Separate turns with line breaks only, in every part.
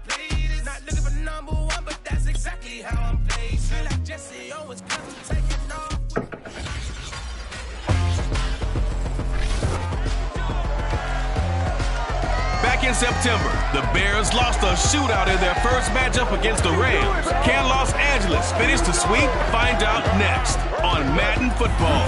play this. Not looking for number one, but that's exactly how I'm played. Feel like Jesse Owens, cause I'm taking off.
Back in September, the Bears lost a shootout in their first matchup against the Rams. Can Los Angeles finish the sweep? Find out next on Madden Football.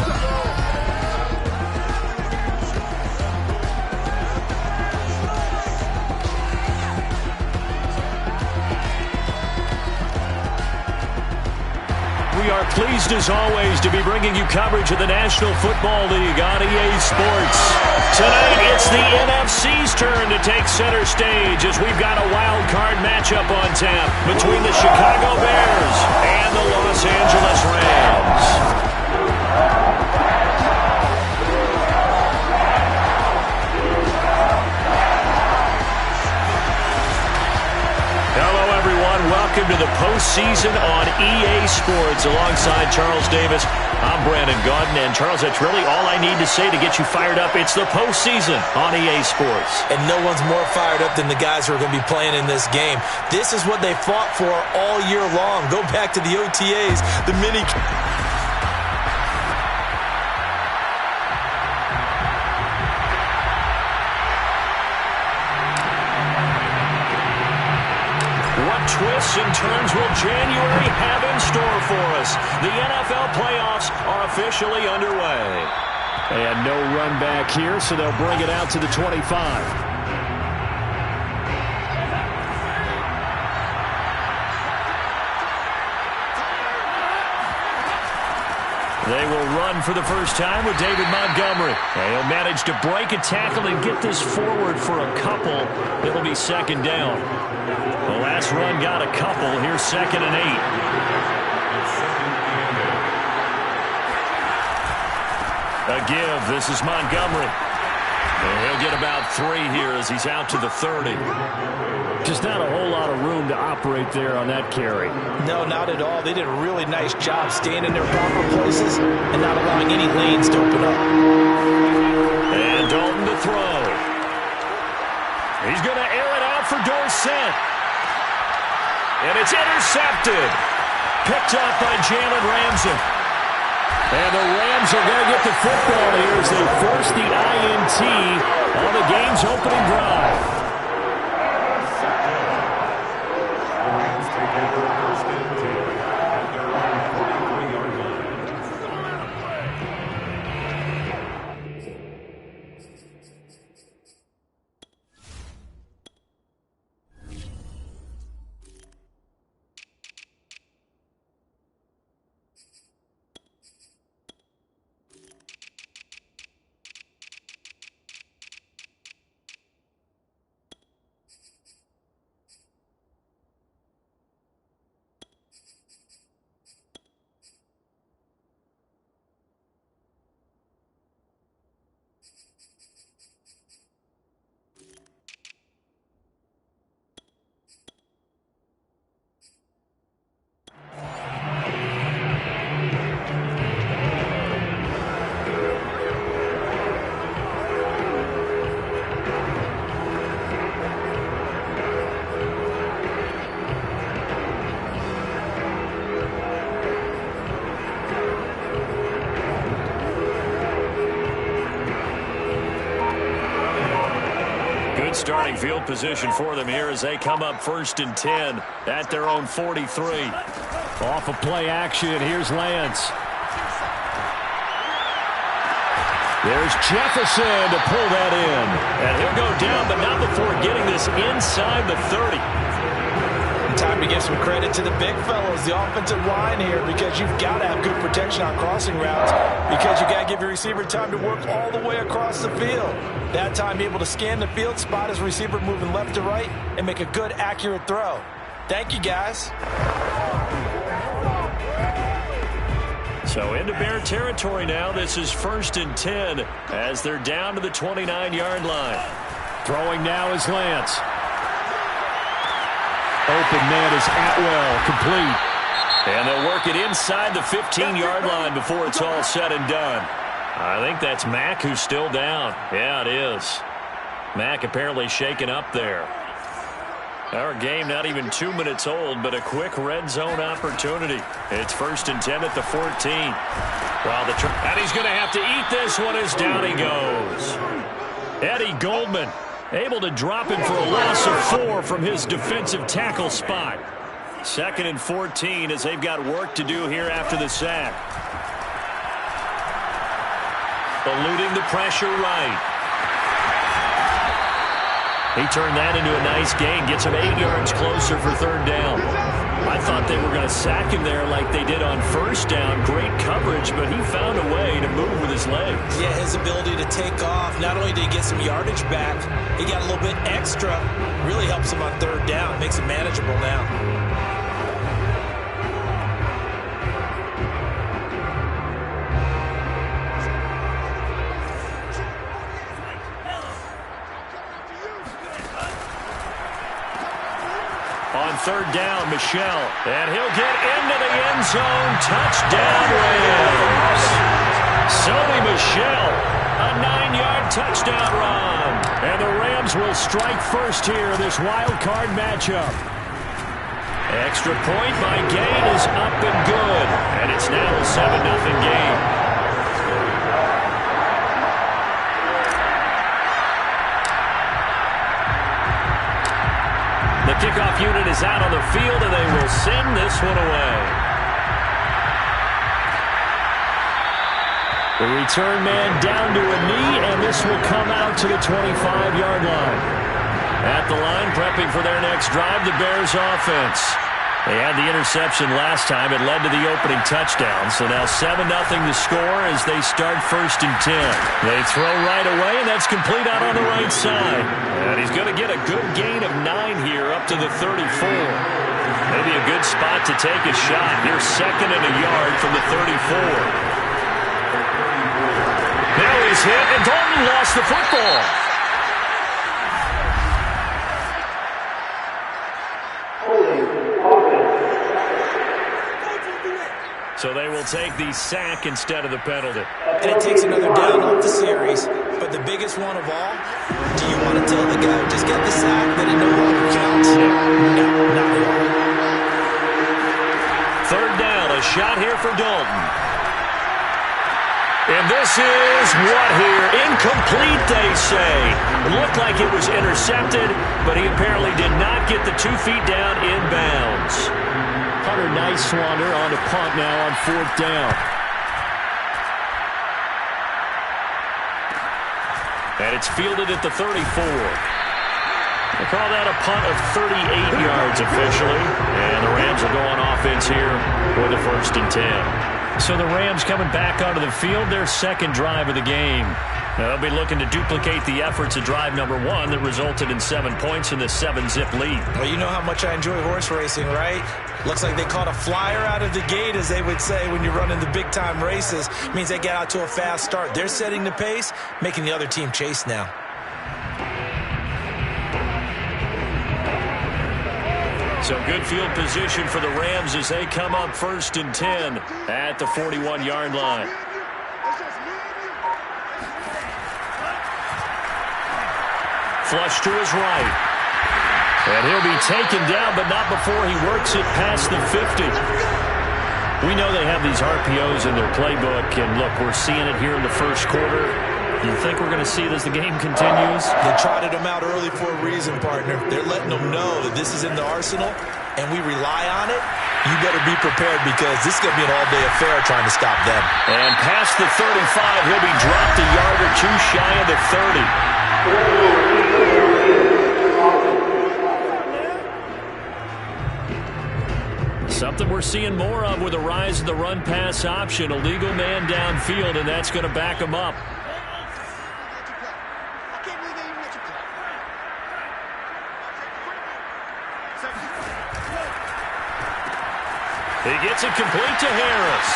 We are pleased as always to be bringing you coverage of the National Football League on EA Sports. Tonight it's the NFC's turn to take center stage as we've got a wild card matchup on tap between the Chicago Bears and the Los Angeles Rams. Welcome to the postseason on EA Sports. Alongside Charles Davis, I'm Brandon Gaudin. And Charles, that's really all I need to say to get you fired up. It's the postseason on EA Sports.
And no one's more fired up than the guys who are going to be playing in this game. This is what they fought for all year long. Go back to the OTAs, the mini...
Twists and turns will January have in store for us? The NFL playoffs are officially underway. And no run back here, so they'll bring it out to the 25. They will run for the first time with David Montgomery. And he'll manage to break a tackle and get this forward for a couple. It'll be second down. The last run got a couple. Here's 2nd and 8. A give. This is Montgomery. And he'll get about 3 here as he's out to the 30. Just not a whole lot of room to operate there on that carry.
No, not at all. They did a really nice job staying in their proper places and not allowing any lanes to open up.
And Dalton to throw. He's going to air it out for Dorsett. And it's intercepted. Picked up by Jalen Ramsey. And the Rams are going to get the football here as they force the INT on the game's opening drive. Starting field position for them here as they come up 1st and 10 at their own 43. Off of play action, here's Lance. There's Jefferson to pull that in. And he'll go down, but not before getting this inside the 30.
Time to give some credit to the big fellas, the offensive line here, because you've got to have good protection on crossing routes, because you got to give your receiver time to work all the way across the field. That time, be able to scan the field, spot his receiver moving left to right, and make a good, accurate throw. Thank you, guys.
So into Bear territory now. This is 1st and 10 as they're down to the 29-yard line. Throwing now is Lance. Open man is Atwell, complete. And they'll work it inside the 15-yard line before it's all said and done. I think that's Mack who's still down. Yeah, it is. Mack apparently shaken up there. Our game not even 2 minutes old, but a quick red zone opportunity. It's 1st and 10 at the 14. And he's going to have to eat this one as down he goes. Eddie Goldman able to drop him for a loss of 4 from his defensive tackle spot. 2nd and 14 as they've got work to do here after the sack. Eluding the pressure right. He turned that into a nice gain. Gets him 8 yards closer for 3rd down. I thought they were going to sack him there like they did on 1st down. Great coverage, but he found a way to move with his legs.
Yeah, his ability to take off. Not only did he get some yardage back, he got a little bit extra. Really helps him on 3rd down. Makes it manageable now.
On 3rd down, Michel. And he'll get into the end zone. Touchdown, Rams. Sony Michel, a 9-yard touchdown run. And the Rams will strike first here in this wild card matchup. Extra point by Gain is up and good. And it's now a 7-0 game. The kickoff unit is out on the field, and they will send this one away. The return man down to a knee, and this will come out to the 25-yard line. At the line, prepping for their next drive, the Bears offense. They had the interception last time. It led to the opening touchdown. So now 7-0 the score as they start 1st and 10. They throw right away, and that's complete out on the right side. And he's going to get a good gain of 9 here up to the 34. Maybe a good spot to take a shot. Here's 2nd and a yard from the 34. Now he's hit, and Dalton lost the football. So they will take the sack instead of the penalty.
And it takes another down off the series. But the biggest one of all, do you want to tell the guy, just get the sack, that it no longer counts? No, not at all.
3rd down, a shot here for Dalton. And this is what here? Incomplete, they say. It looked like it was intercepted, but he apparently did not get the 2 feet down inbounds. Hunter Nicewander on a punt now on 4th down. And it's fielded at the 34. They call that a punt of 38 yards officially. And the Rams will go on offense here with a 1st and 10. So the Rams coming back onto the field, their 2nd drive of the game. Now they'll be looking to duplicate the efforts of drive number 1 that resulted in 7 points in the 7-zip lead.
Well, you know how much I enjoy horse racing, right? Looks like they caught a flyer out of the gate, as they would say when you're running the big-time races. It means they get out to a fast start. They're setting the pace, making the other team chase now.
So good field position for the Rams as they come up 1st and 10 at the 41-yard line. Flush to his right. And he'll be taken down, but not before he works it past the 50. We know they have these RPOs in their playbook, and look, we're seeing it here in the 1st quarter. You think we're going to see it as the game continues?
They trotted them out early for a reason, partner. They're letting them know that this is in the arsenal, and we rely on it. You better be prepared because this is going to be an all-day affair trying to stop them. And
past the 35, he'll be dropped a yard or 2 shy of the 30. Something we're seeing more of with the rise of the run-pass option. A legal man downfield, and that's going to back him up. He gets it complete to Harris.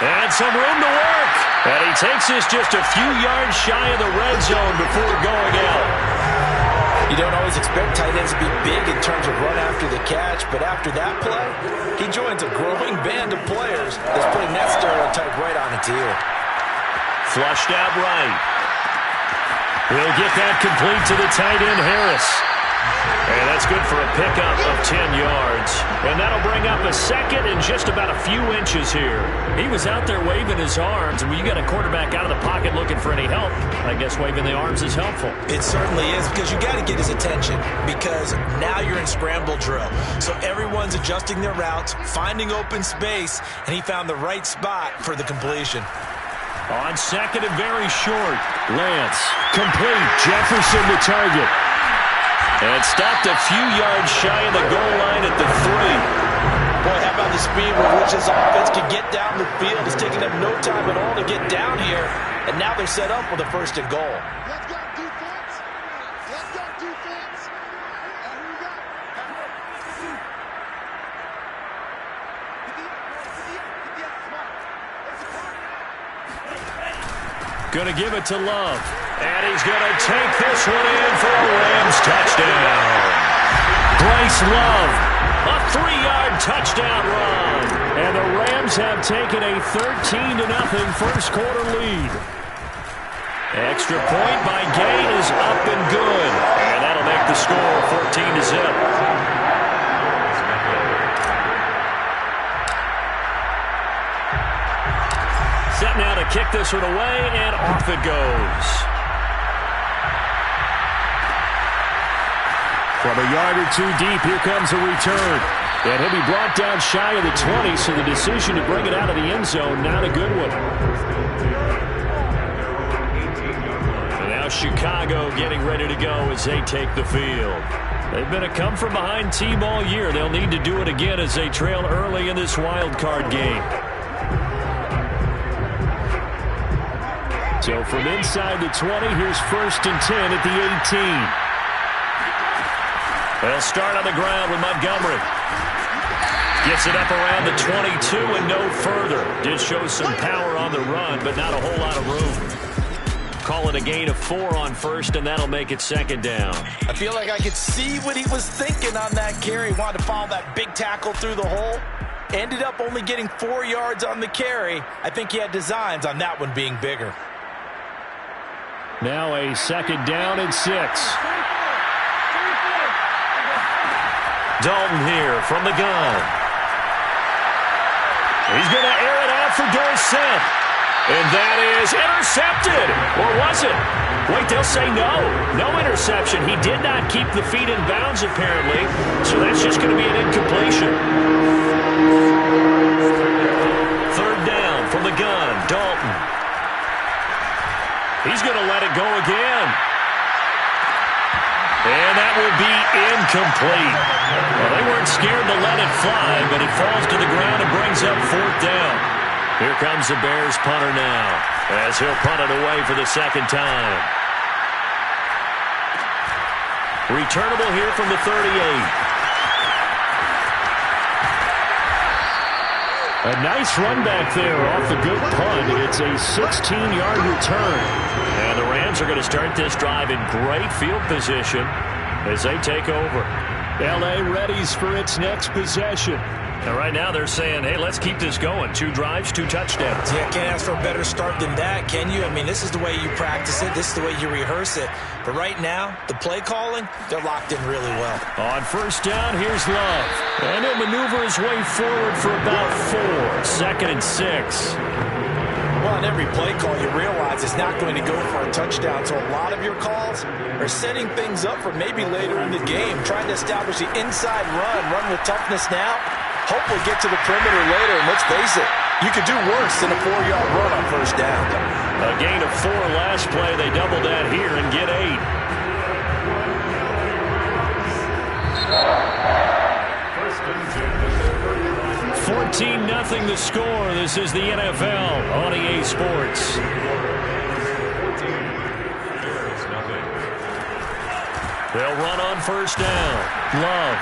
And some room to work. And he takes this just a few yards shy of the red zone before going out.
You don't always expect tight ends to be big in terms of run after the catch, but after that play, he joins a growing band of players that's putting that stereotype right on its ear.
Flushed out right. We'll get that complete to the tight end, Harris. And that's good for a pickup of 10 yards. And that'll bring up a second and just about a few inches here. He was out there waving his arms, and when you got a quarterback out of the pocket looking for any help, I guess waving the arms is helpful.
It certainly is, because you got to get his attention, because now you're in scramble drill. So everyone's adjusting their routes, finding open space, and he found the right spot for the completion.
On second and very short, Lance, complete, Jefferson the target. And stopped a few yards shy of the goal line at the 3.
Boy, how about the speed with which this offense can get down the field? It's taking them no time at all to get down here. And now they're set up with a 1st and goal.
Let's go, defense. Let's go, defense. And we go.
Gonna give it to Love. And he's gonna take this one in for a Rams touchdown. Bryce Love, a 3-yard touchdown run. And the Rams have taken a 13-0 first quarter lead. Extra point by Gay is up and good. And that'll make the score 14-0. Set now to kick this one away, and off it goes. From a yard or two deep, here comes a return. And he'll be brought down shy of the 20, so the decision to bring it out of the end zone, not a good one. And now Chicago getting ready to go as they take the field. They've been a come-from-behind team all year. They'll need to do it again as they trail early in this wild card game. So from inside the 20, here's 1st and 10 at the 18. They'll start on the ground with Montgomery. Gets it up around the 22 and no further. Did show some power on the run, but not a whole lot of room. Call it a gain of 4 on 1st, and that'll make it 2nd down.
I feel like I could see what he was thinking on that carry. Wanted to follow that big tackle through the hole. Ended up only getting 4 yards on the carry. I think he had designs on that one being bigger.
Now a 2nd down and 6. Dalton here from the gun. He's going to air it out for Dorsett. And that is intercepted. Or was it? Wait, they'll say no. No interception. He did not keep the feet in bounds, apparently. So that's just going to be an incompletion. 3rd down from the gun. Dalton. He's going to let it go again. And that will be incomplete. Well, they weren't scared to let it fly, but it falls to the ground and brings up 4th down. Here comes the Bears punter now, as he'll punt it away for the 2nd time. Returnable here from the 38. A nice run back there off the good punt. It's a 16-yard return. And the Rams are going to start this drive in great field position as they take over. L.A. readies for its next possession. And right now they're saying, hey, let's keep this going. 2 drives, 2 touchdowns.
Yeah, can't ask for a better start than that, can you? I mean, this is the way you practice it. This is the way you rehearse it. But right now, the play calling, they're locked in really well.
On 1st down, here's Love. And he'll maneuver his way forward for about 4. 2nd and 6.
Well, on every play call, you realize it's not going to go for a touchdown. So a lot of your calls are setting things up for maybe later in the game, trying to establish the inside run with toughness now. Hopefully get to the perimeter later, and let's face it, you could do worse than a 4-yard run on 1st down.
A gain of 4 last play. They double that here and get 8. 14-0 the score. This is the NFL on EA Sports. They'll run on 1st down. Love.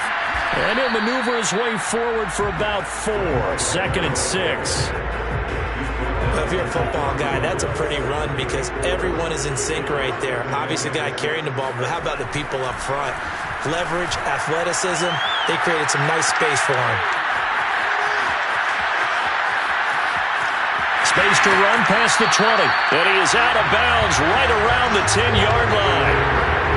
And he'll maneuver his way forward for about 4. 2nd and 6.
Well, if you're a football guy, that's a pretty run because everyone is in sync right there. Obviously, the guy carrying the ball, but how about the people up front? Leverage, athleticism, they created some nice space for him.
Space to run past the 20. And he is out of bounds right around the 10-yard line.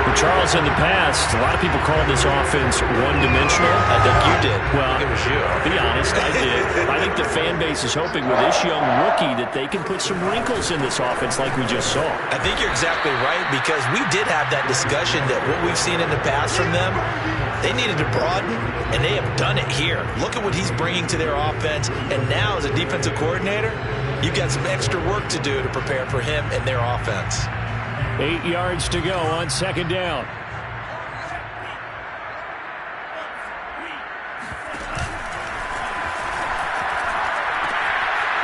Well, Charles, in the past, a lot of people called this offense one-dimensional.
I think you did.
Well,
I think it was you.
I'll be honest, I did. I think the fan base is hoping with this young rookie that they can put some wrinkles in this offense like we just saw.
I think you're exactly right, because we did have that discussion that what we've seen in the past from them, they needed to broaden, and they have done it here. Look at what he's bringing to their offense, and now as a defensive coordinator, you've got some extra work to do to prepare for him and their offense.
8 yards to go on second down.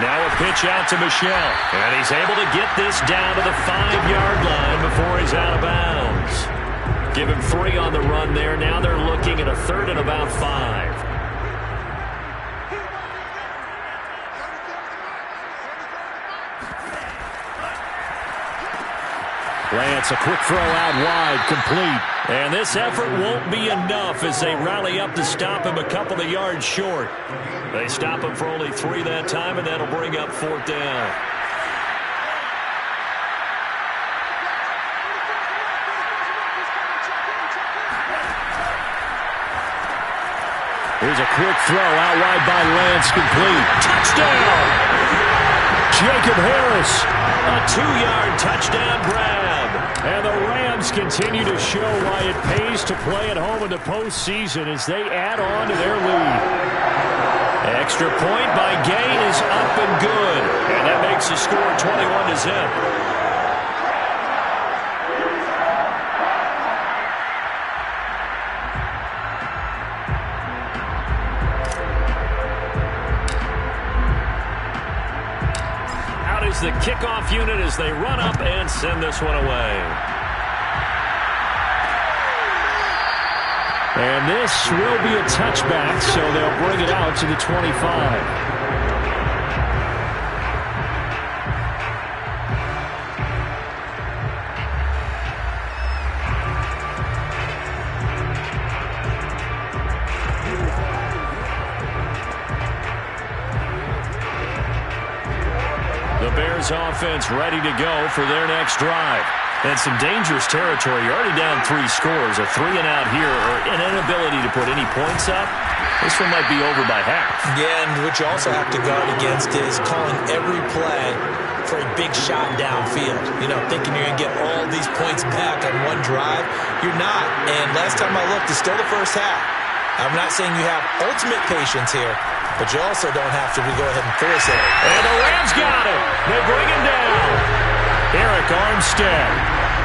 Now a pitch out to Michel. And he's able to get this down to the 5-yard line before he's out of bounds. Give him 3 on the run there. Now they're looking at a 3rd and about 5. Lance, a quick throw out wide, complete. And this effort won't be enough as they rally up to stop him a couple of yards short. They stop him for only 3 that time, and that'll bring up 4th down. Here's a quick throw out wide by Lance, complete. Touchdown! Jacob Harris, a 2-yard touchdown grab. And the Rams continue to show why it pays to play at home in the postseason as they add on to their lead. Extra point by Gay is up and good. And that makes the score 21-0. The kickoff unit as they run up and send this one away. And this will be a touchback, so they'll bring it out to the 25. Offense ready to go for their next drive. And some dangerous territory. You're already down 3 scores. A 3-and-out here, or an inability to put any points up. This one might be over by half. Yeah, and what you also have to guard against is calling every play for a big shot downfield. You know, thinking you're going to get all these points back on one drive. You're not. And last time I looked, it's still the first half. I'm not saying you have ultimate patience here, but you also don't have to go ahead and force it. And the Rams got it. They bring him down. Eric Armstead.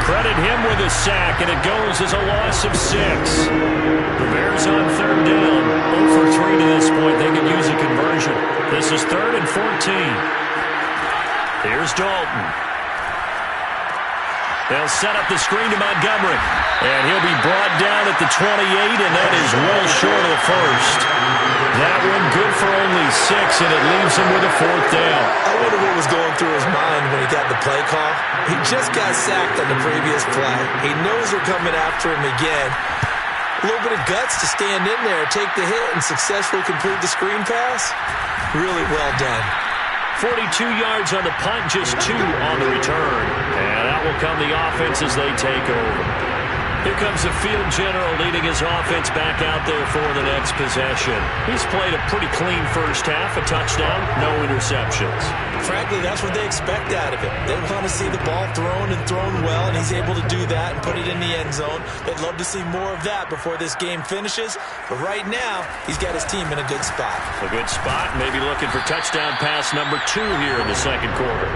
Credit him with a sack, and it goes as a loss of 6. The Bears on 3rd down. 0 for 3 to this point. They could use a conversion. This is 3rd and 14. Here's Dalton. They'll set up the screen to Montgomery. And he'll be brought down at the 28, and that is well short of the first. That one good for only 6, and it leaves him with a 4th down. I wonder what was going through his mind when he got the play call. He just got sacked on the previous play. He knows they're coming after him again. A little bit of guts to stand in there, take the hit, and successfully complete the screen pass. Really well done. 42 yards on the punt, just 2 on the return. And that will come the offense as they take over. Here comes the field general leading his offense back out there for the next possession. He's played a pretty clean first half, a touchdown, no interceptions. Frankly, that's what they expect out of him. They want to see the ball thrown and thrown well, and he's able to do that and put it in the end zone. They'd love to see more of that before this game finishes. But right now, he's got his team in a good spot. A good spot, maybe looking for touchdown pass number 2 here in the second quarter.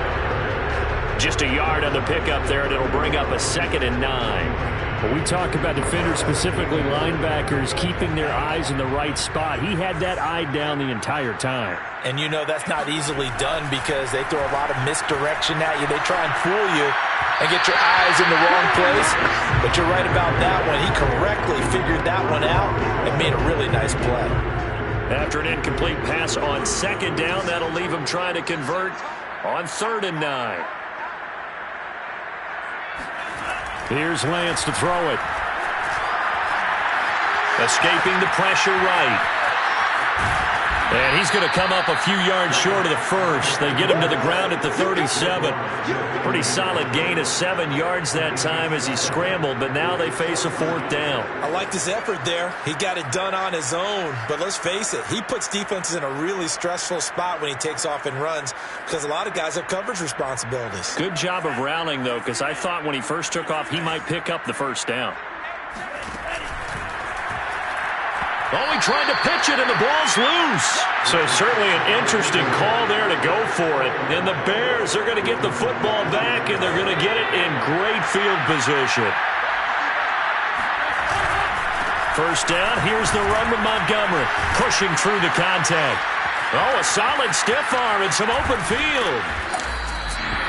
Just a yard on the pickup there, and it'll bring up a 2nd and 9. When we talk about defenders, specifically linebackers, keeping their eyes in the right spot, he had that eye down the entire time. And you know that's not easily done because they throw a lot of misdirection at you. They try and fool you and get your eyes in the wrong place. But you're right about that one. He correctly figured that one out and made a really nice play. After an incomplete pass on 2nd down, that'll leave him trying to convert on 3rd and 9. Here's Lance to throw it. Escaping the pressure right. And he's going to come up a few yards short of the first. They get him to the ground at the 37. Pretty solid gain of 7 yards that time as he scrambled, but now they face a 4th down.
I liked his effort there. He got it done on his own, but let's face it, he puts defenses in a really stressful spot when he takes off and runs because a lot of guys have coverage responsibilities.
Good job of rallying, though, because I thought when he first took off, he might pick up the first down. Oh, he tried to pitch it, and the ball's loose. So certainly an interesting call there to go for it. And the Bears are going to get the football back, and they're going to get it in great field position. First down, here's the run with Montgomery, pushing through the contact. Oh, a solid stiff arm and some open field.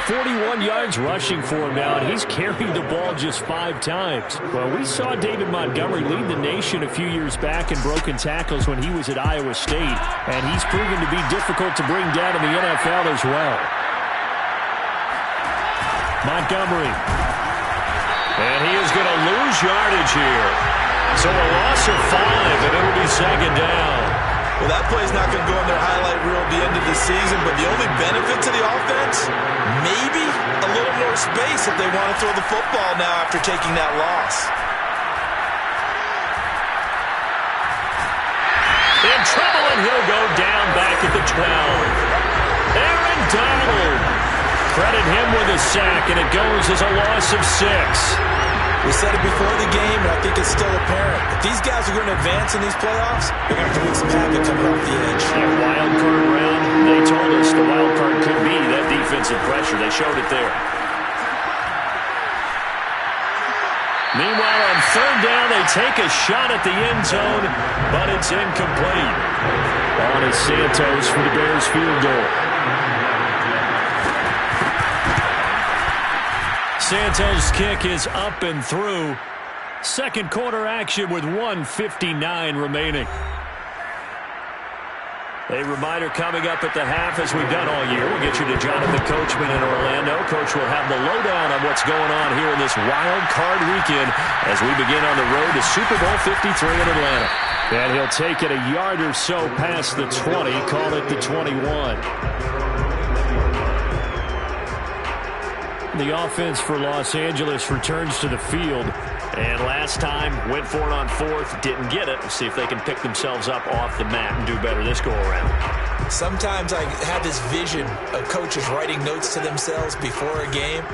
41 yards rushing for him now, and he's carried the ball just 5 times. Well, we saw David Montgomery lead the nation a few years back in broken tackles when he was at Iowa State, and he's proven to be difficult to bring down in the NFL as well. Montgomery. And he is going to lose yardage here. So a loss of 5, and it'll be 2nd down.
Well, that play's not going to go on their highlight reel at the end of the season, but the only benefit to the offense, maybe a little more space if they want to throw the football now after taking that loss.
In trouble, and he'll go down back at the 12. Aaron Donald. Credit him with a sack, and it goes as a loss of 6.
We said it before the game, and I think it's still apparent. If these guys are going to advance in these playoffs, they're going to have to make some havoc coming off the edge.
That wild card round, they told us the wild card could be that defensive pressure. They showed it there. Meanwhile, on 3rd down, they take a shot at the end zone, but it's incomplete. On is Santos for the Bears field goal. Santos' kick is up and through. Second quarter action with 1:59 remaining. A reminder coming up at the half, as we've done all year. We'll get you to Jonathan Coachman in Orlando. Coach will have the lowdown on what's going on here in this wild card weekend as we begin on the road to Super Bowl 53 in Atlanta. And he'll take it a yard or so past the 20, call it the 21. The offense for Los Angeles returns to the field. And last time, went for it on 4th, didn't get it. We'll see if they can pick themselves up off the mat and do better this go-around.
Sometimes I have this vision of coaches writing notes to themselves before a game.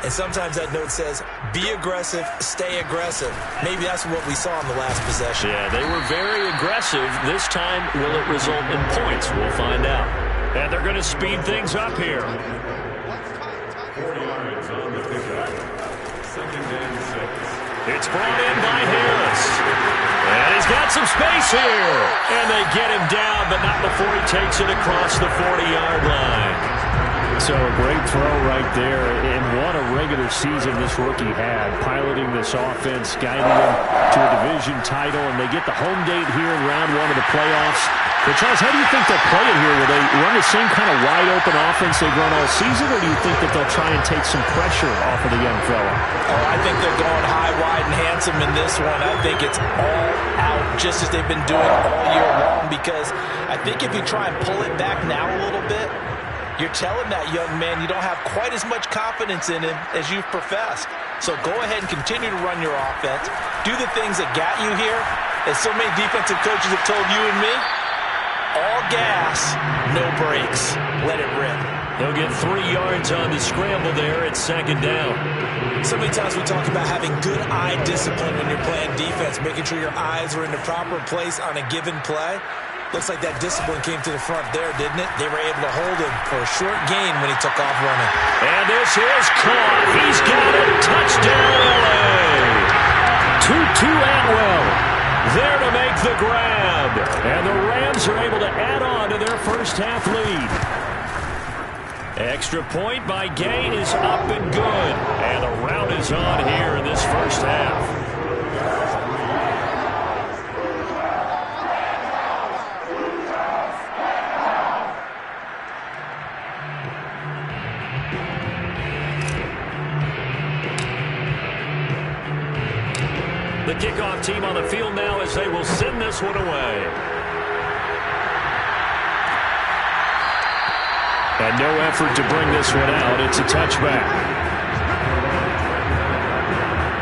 And sometimes that note says, be aggressive, stay aggressive. Maybe that's what we saw in the last possession.
Yeah, they were very aggressive. This time, will it result in points? We'll find out. And they're going to speed things up here.
40 yards on the pickup. 2nd and 6.
It's brought in by Harris. And he's got some space here. And they get him down, but not before he takes it across the 40-yard line. So a great throw right there, and what a regular season this rookie had, piloting this offense, guiding them to a division title, and they get the home date here in round 1 of the playoffs. But Charles, how do you think they'll play it here? Will they run the same kind of wide-open offense they've run all season, or do you think that they'll try and take some pressure off of the young fella?
Oh, I think they're going high, wide, and handsome in this one. I think it's all out, just as they've been doing all year long, because I think if you try and pull it back now a little bit, you're telling that young man you don't have quite as much confidence in him as you've professed. So go ahead and continue to run your offense. Do the things that got you here. As so many defensive coaches have told you and me, all gas, no brakes. Let it rip.
He'll get 3 yards on the scramble there at 2nd down.
So many times we talk about having good eye discipline when you're playing defense, making sure your eyes are in the proper place on a given play. Looks like that discipline came to the front there, didn't it? They were able to hold him for a short gain when he took off running.
And this is caught. He's got it. Touchdown, LA. Tutu Atwell there to make the grab. And the Rams are able to add on to their first half lead. Extra point by Gay is up and good. And the rout is on here in this first half. The kickoff team on the field now as they will send this one away. And no effort to bring this one out. It's a touchback.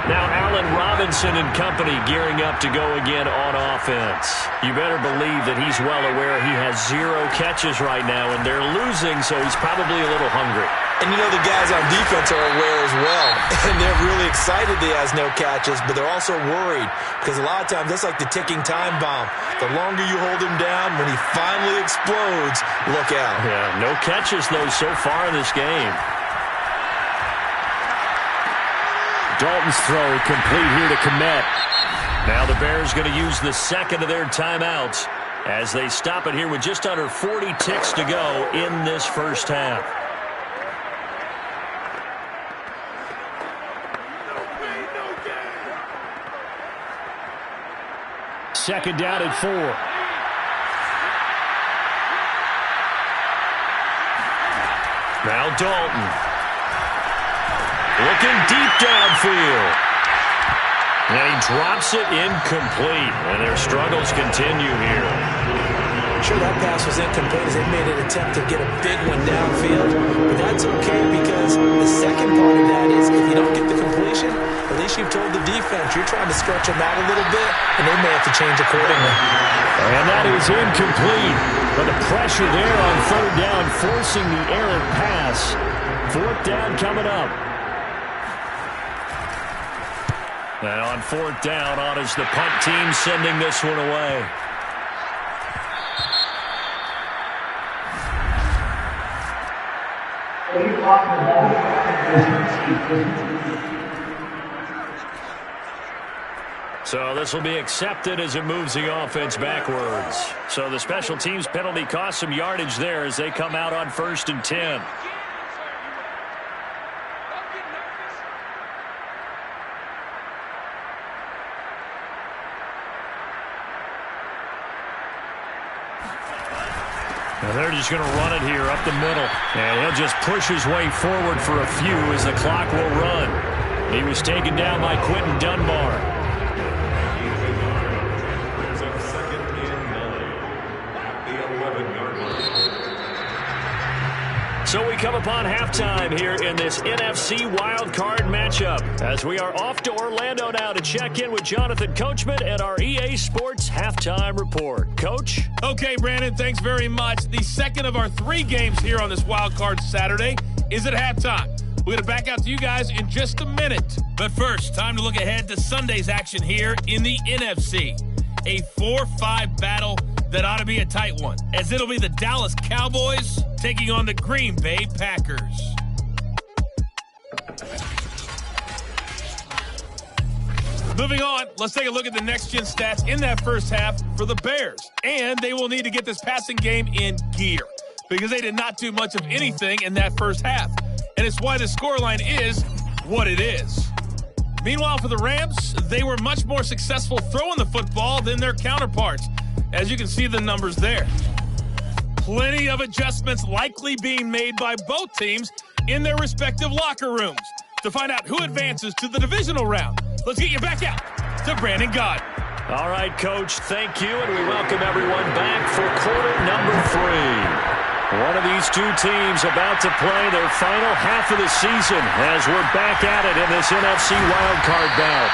Now Allen Robinson and company gearing up to go again on offense. You better believe that he's well aware he has 0 catches right now, and they're losing, so he's probably a little hungry.
And you know the guys on defense are aware as well. And they're really excited he has no catches, but they're also worried because a lot of times that's like the ticking time bomb. The longer you hold him down, when he finally explodes, look out.
Yeah, no catches, though, so far in this game. Dalton's throw complete here to Kmet. Now the Bears going to use the second of their timeouts as they stop it here with just under 40 ticks to go in this first half. Second down and 4. Now Dalton. Looking deep downfield. And he drops it incomplete. And their struggles continue here.
I'm sure that pass was incomplete as they made an attempt to get a big one downfield. But that's okay because the second part of that is if you don't get the completion, at least you've told the defense you're trying to stretch them out a little bit, and they may have to change accordingly.
And that is incomplete. But the pressure there on third down forcing the errant pass. Fourth down coming up. And on fourth down, on is the punt team sending this one away. So this will be accepted as it moves the offense backwards. So the special teams penalty cost some yardage there as they come out on 1st and 10. And they're just going to run it here up the middle. And he'll just push his way forward for a few as the clock will run. He was taken down by Quentin Dunbar. So we come upon halftime here in this NFC wildcard matchup as we are off to Orlando now to check in with Jonathan Coachman and our EA Sports halftime report. Coach?
Okay, Brandon, thanks very much. The second of our 3 games here on this wildcard Saturday is at halftime. We're going to back out to you guys in just a minute. But first, time to look ahead to Sunday's action here in the NFC. A 4-5 battle that ought to be a tight one, as it'll be the Dallas Cowboys taking on the Green Bay Packers. Moving on, let's take a look at the next-gen stats in that first half for the Bears. And they will need to get this passing game in gear because they did not do much of anything in that first half. And it's why the scoreline is what it is. Meanwhile, for the Rams, they were much more successful throwing the football than their counterparts. As you can see the numbers there. Plenty of adjustments likely being made by both teams in their respective locker rooms. To find out who advances to the divisional round, let's get you back out to Brandon Gaudin.
All right, Coach, thank you, and we welcome everyone back for quarter number 3. One of these two teams about to play their final half of the season as we're back at it in this NFC wildcard bout.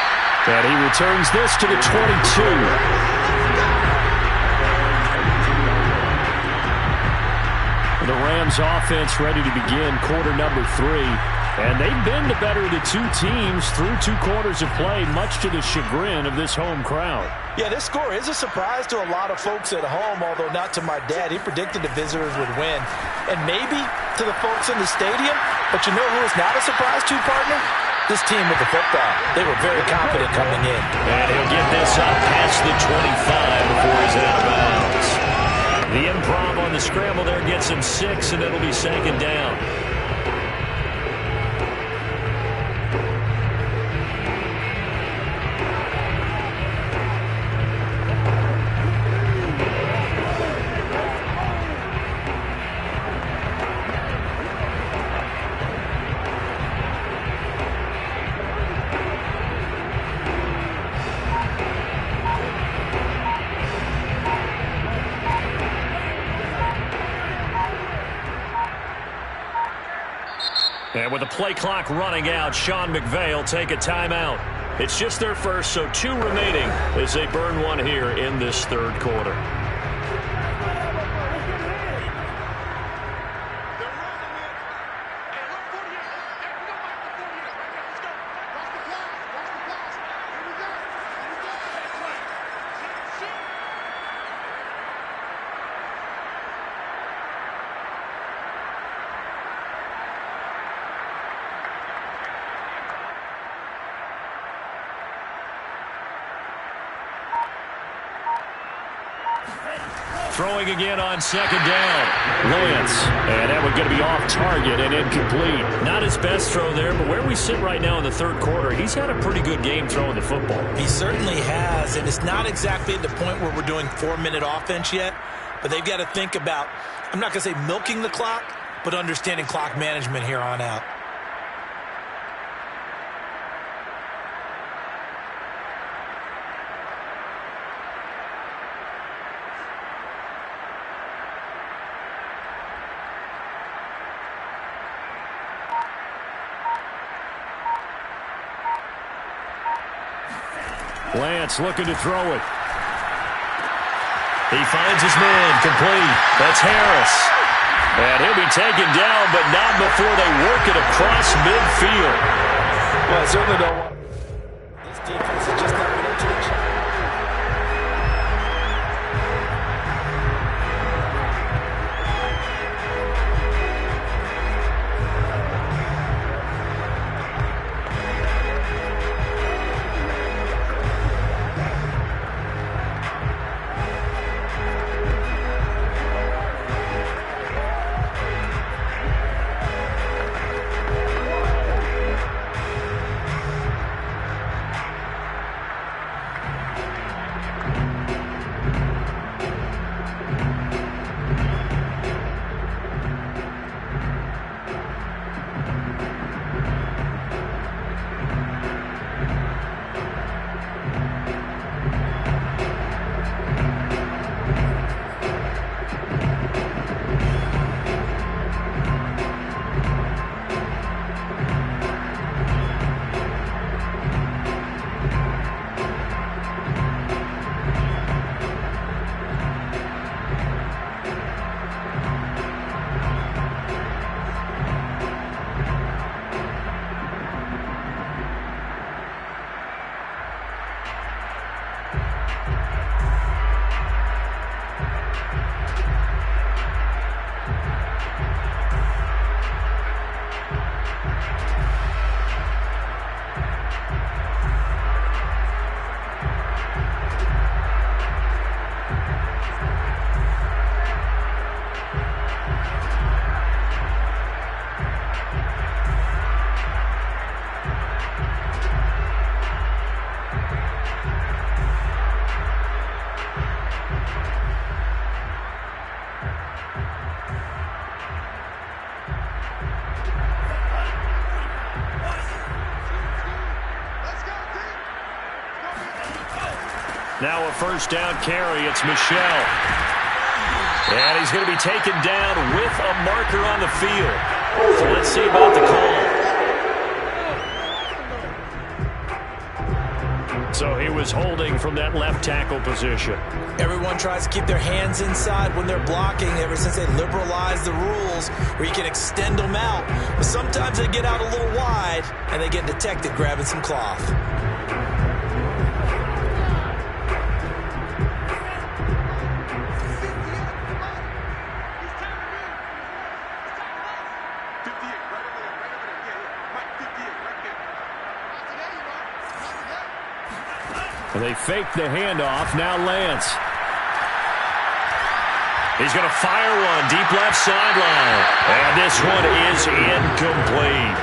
And he returns this to the 22. The Rams offense ready to begin quarter number 3. And they've been the better of the two teams through 2 quarters of play, much to the chagrin of this home crowd.
Yeah, this score is a surprise to a lot of folks at home, although not to my dad. He predicted the visitors would win. And maybe to the folks in the stadium, but you know who is not a surprise to, partner? This team with the football. They were very confident coming in.
And he'll get this up past the 25 before he's out of bounds. The improv on the scramble there gets him 6, and it'll be 2nd down. And with the play clock running out, Sean McVay will take a timeout. It's just their first, so 2 remaining as they burn one here in this third quarter. Throwing again on second down. Lance. And that one's going to be off target and incomplete. Not his best throw there, but where we sit right now in the third quarter, he's had a pretty good game throwing the football.
He certainly has, and it's not exactly at the point where we're doing 4-minute offense yet, but they've got to think about, I'm not going to say milking the clock, but understanding clock management here on out.
Lance looking to throw it. He finds his man, complete. That's Harris. And he'll be taken down, but not before they work it across midfield.
Well, I certainly don't want this defense is just not going to touch.
Now a first down carry. It's Michel. And he's going to be taken down with a marker on the field. So let's see about the call. So he was holding from that left tackle position.
Everyone tries to keep their hands inside when they're blocking ever since they liberalized the rules where you can extend them out. But sometimes they get out a little wide and they get detected grabbing some cloth.
They fake the handoff. Now Lance. He's going to fire one deep left sideline. And this one is incomplete.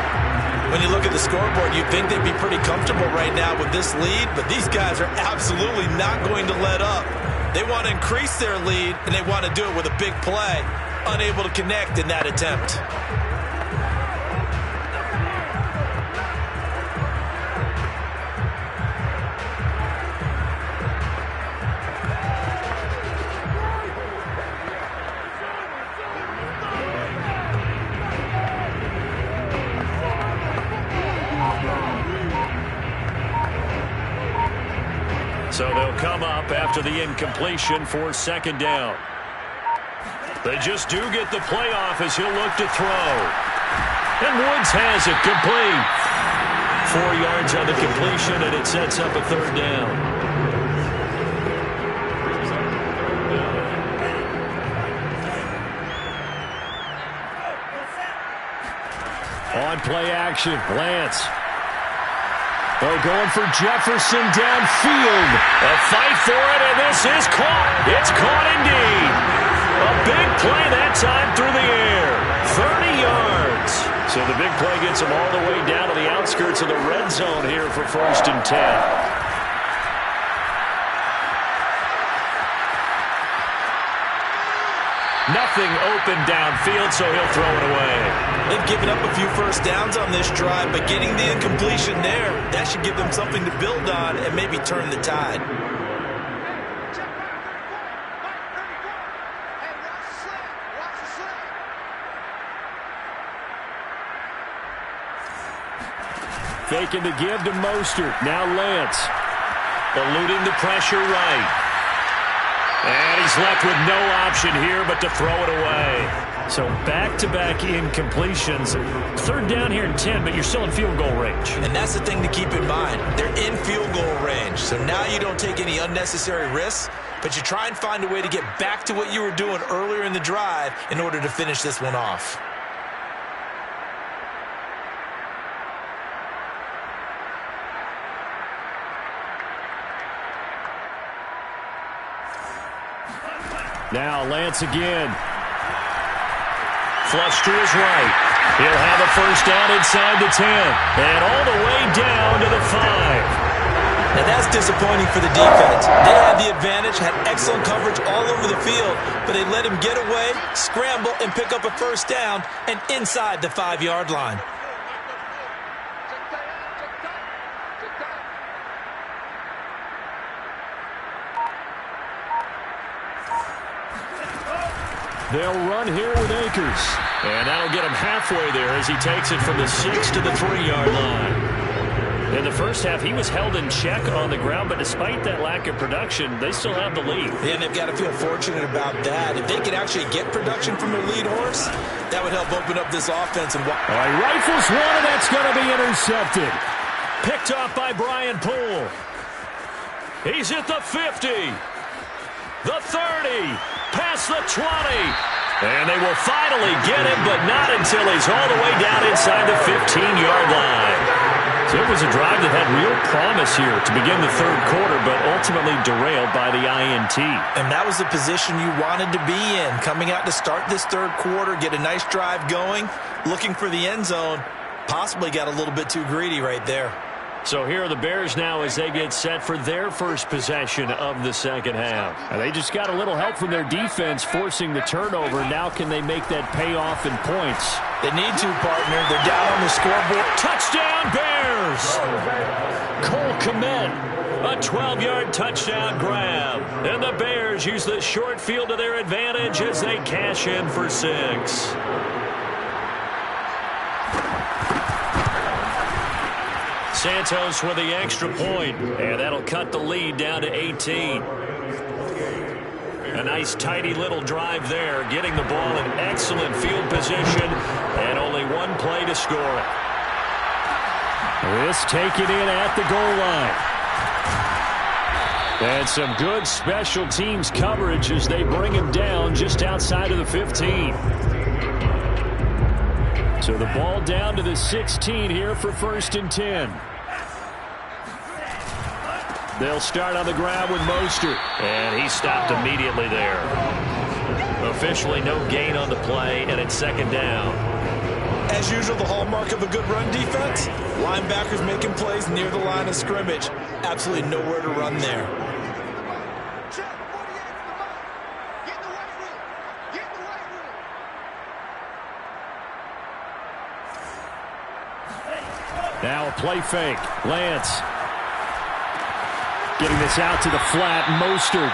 When you look at the scoreboard, you'd think they'd be pretty comfortable right now with this lead, but these guys are absolutely not going to let up. They want to increase their lead, and they want to do it with a big play. Unable to connect in that attempt.
after the incompletion for second down. They just do get the playoff as he'll look to throw. And Woods has it complete. 4 yards on the completion, and it sets up a third down. On play action, Lance. They're going for Jefferson downfield. A fight for it, and this is caught. It's caught indeed. A big play that time through the air. 30 yards. So the big play gets them all the way down to the outskirts of the red zone here for 1st and 10. Nothing open downfield, so he'll throw it away.
They've given up a few first downs on this drive, but getting the incompletion there, that should give them something to build on and maybe turn the tide.
Faking the give to Mostert. Now Lance. Eluding the pressure right. And he's left with no option here but to throw it away. So back-to-back incompletions. Third down here in 10, but you're still in field goal range.
And that's the thing to keep in mind. They're in field goal range. So now you don't take any unnecessary risks, but you try and find a way to get back to what you were doing earlier in the drive in order to finish this one off.
Now Lance again. Flush to his right. He'll have a first down inside the 10. And all the way down to the 5.
Now that's disappointing for the defense. They had the advantage, had excellent coverage all over the field, but they let him get away, scramble, and pick up a first down and inside the 5-yard line.
They'll run here with Akers. And that'll get him halfway there as he takes it from the 6 to the 3-yard line. In the first half, he was held in check on the ground, but despite that lack of production, they still have the lead.
And they've got to feel fortunate about that. If they could actually get production from their lead horse, that would help open up this offense. And
all right, rifles one, and that's going to be intercepted. Picked off by Brian Poole. He's at the 50. The 30. Past the 20. And they will finally get him, but not until he's all the way down inside the 15-yard line. So it was a drive that had real promise here to begin the third quarter, but ultimately derailed by the INT.
And that was the position you wanted to be in, coming out to start this third quarter, get a nice drive going, looking for the end zone. Possibly got a little bit too greedy right there.
So here are the Bears now as they get set for their first possession of the second half. And they just got a little help from their defense forcing the turnover. Now can they make that pay off in points?
They need to, partner. They're down on the scoreboard.
Touchdown, Bears! Cole Kmet, a 12-yard touchdown grab. And the Bears use the short field to their advantage as they cash in for 6. Santos with the extra point, and that'll cut the lead down to 18. A nice, tidy little drive there, getting the ball in excellent field position, and only one play to score it. This taken in at the goal line. And some good special teams coverage as they bring him down just outside of the 15. So the ball down to the 16 here for 1st and 10. They'll start on the ground with Mostert. And he stopped immediately there. Officially no gain on the play, and it's second down.
As usual, the hallmark of a good run defense, linebackers making plays near the line of scrimmage. Absolutely nowhere to run there.
Now a play fake. Lance. Getting this out to the flat. Mostert.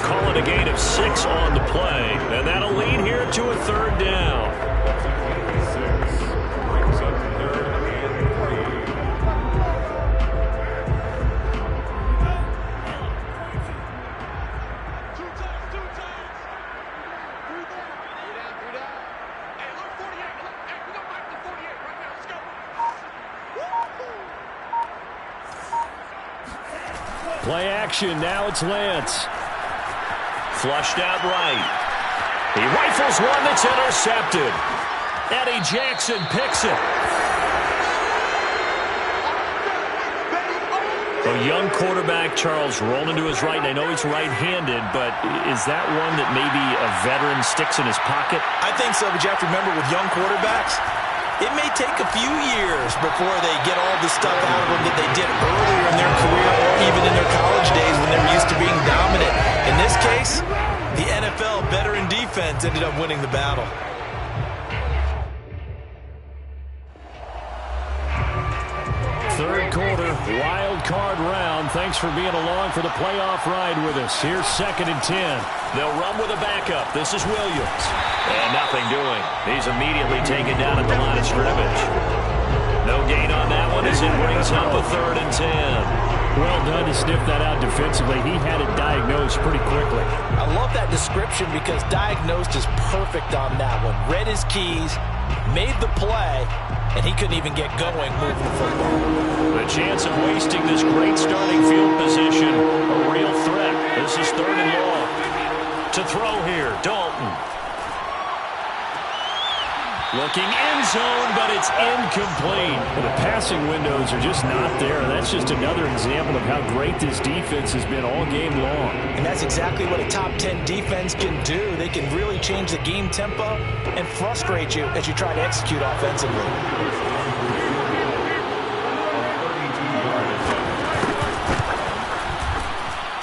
Calling a gain of 6 on the play. And that'll lead here to a third down. Play action. Now it's Lance. Flushed out right. He rifles one that's intercepted. Eddie Jackson picks it. A young quarterback, Charles, rolling to his right. And I know he's right-handed, but is that one that maybe a veteran sticks in his pocket?
I think so, but you have to remember with young quarterbacks, it may take a few years before they get all the stuff out of them that they did earlier in their career or even in their college days when they're used to being dominant. In this case, the NFL veteran defense ended up winning the battle.
Third quarter, wild card round. Thanks for being along for the playoff ride with us. Here's 2nd and 10. They'll run with a backup. This is Williams. And nothing doing. He's immediately taken down at the line of scrimmage. No gain on that one as it brings up a 3rd and 10. Well done to sniff that out defensively. He had it diagnosed pretty quickly.
I love that description because diagnosed is perfect on that one. Read his keys, made the play, and he couldn't even get going moving the football.
The chance of wasting this great starting field position, a real threat. This is 3rd and long. To throw here, Dalton. Looking end zone, but it's incomplete. Well, the passing windows are just not there. That's just another example of how great this defense has been all game long.
And that's exactly what a top 10 defense can do. They can really change the game tempo and frustrate you as you try to execute offensively.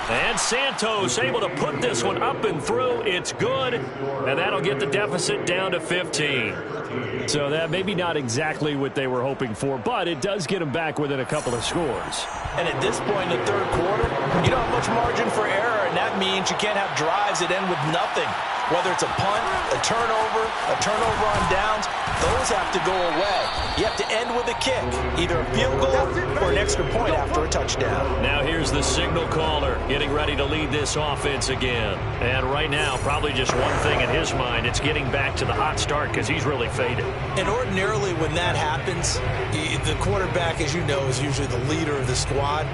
And Santos able to put this one up and through. It's good, and that'll get the deficit down to 15. So that maybe not exactly what they were hoping for, but it does get them back within a couple of scores.
And at this point in the third quarter, you don't have much margin for error, and that means you can't have drives that end with nothing. Whether it's a punt, a turnover on downs, those have to go away. You have to end with a kick, either a field goal or an extra point after a touchdown.
Now here's the signal caller getting ready to lead this offense again. And right now, probably just one thing in his mind, it's getting back to the hot start because he's really faded.
And ordinarily when that happens, the quarterback, as you know, is usually the leader of the squad.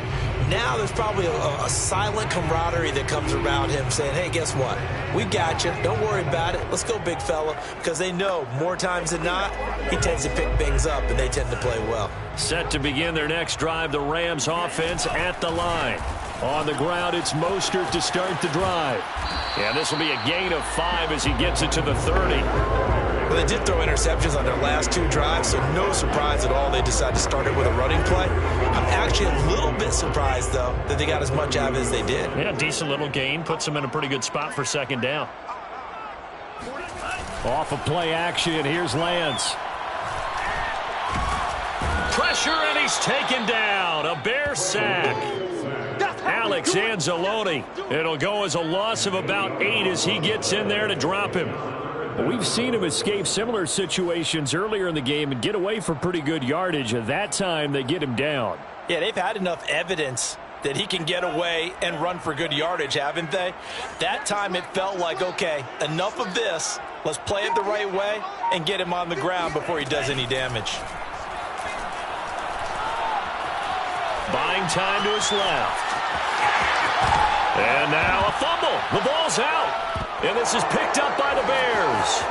Now there's probably a silent camaraderie that comes around him saying, hey, guess what? We got you. Don't worry about it. Let's go, big fella. Because they know more times than not, he tends to pick things up, and they tend to play well.
Set to begin their next drive, the Rams offense at the line. On the ground, it's Mostert to start the drive. And this will be a gain of 5 as he gets it to the 30.
Well, they did throw interceptions on their last 2 drives, so no surprise at all they decided to start it with a running play. I'm actually a little bit surprised, though, that they got as much out of it as they did.
Yeah, decent little gain. Puts them in a pretty good spot for 2nd down. Off of play action, here's Lance. Pressure, and he's taken down. A Bear sack. Alex Anzalone. It'll go as a loss of about 8 as he gets in there to drop him. We've seen him escape similar situations earlier in the game and get away for pretty good yardage. At that time, they get him down.
Yeah, they've had enough evidence that he can get away and run for good yardage, haven't they? That time it felt like, okay, enough of this. Let's play it the right way and get him on the ground before he does any damage.
Buying time to his left. And now a fumble. The ball's out. And this is picked up by the Bears.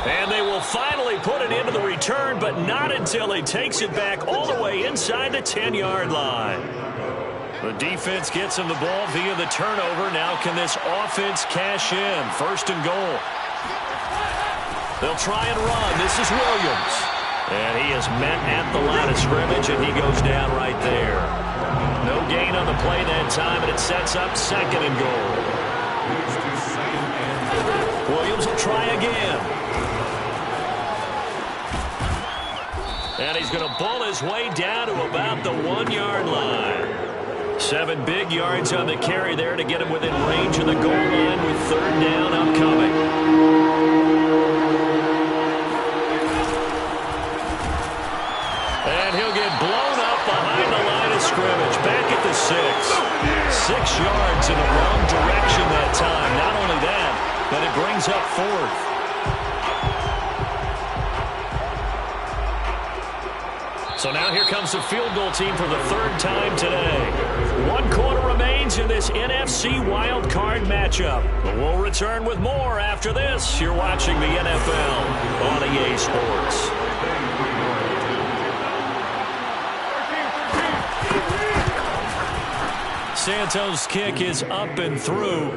And they will finally put it into the return, but not until he takes it back all the way inside the 10-yard line. The defense gets him the ball via the turnover. Now can this offense cash in? 1st and goal. They'll try and run. This is Williams. And he is met at the line of scrimmage, and he goes down right there. No gain on the play that time, and it sets up 2nd and goal. Williams will try again. And he's going to bull his way down to about the 1-yard line. 7 big yards on the carry there to get him within range of the goal line with 3rd down upcoming. And he'll get blown up behind the line of scrimmage. Back at the 6. 6 yards in the wrong direction that time. Not only that, but it brings up 4th. So now here comes the field goal team for the third time today. 1 quarter remains in this NFC wild card matchup. But we'll return with more after this. You're watching the NFL on EA Sports. Santos' kick is up and through.